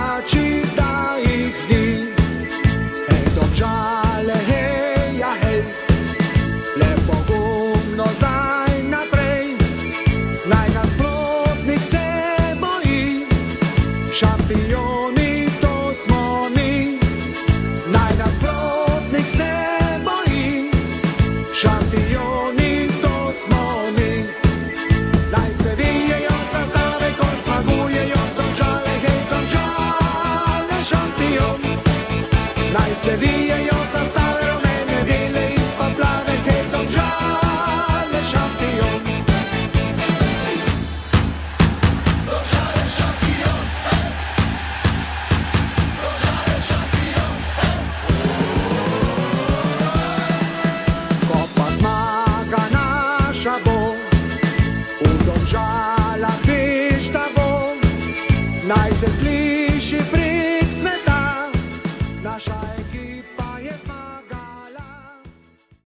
plači, da jih ni. Hej, Domžale, hej, ja, hej, le pogumno zdaj naprej, naj nasprotnik se boji, šampioni to smo mi. Naj nasprotnik se boji, šampioni to smo mi. Naj se vijejo zastave, ko zmagujejo Domžale, hej, Domžale, šampion. Naj se vijejo zastave, rumene, bele in pa plave, hej, Domžale, šampion. Domžale, šampion, hej. Domžale, šampion, hej. Ko pa zmaga naša bo, v Domžalah veš, da bo, naj se sliši pri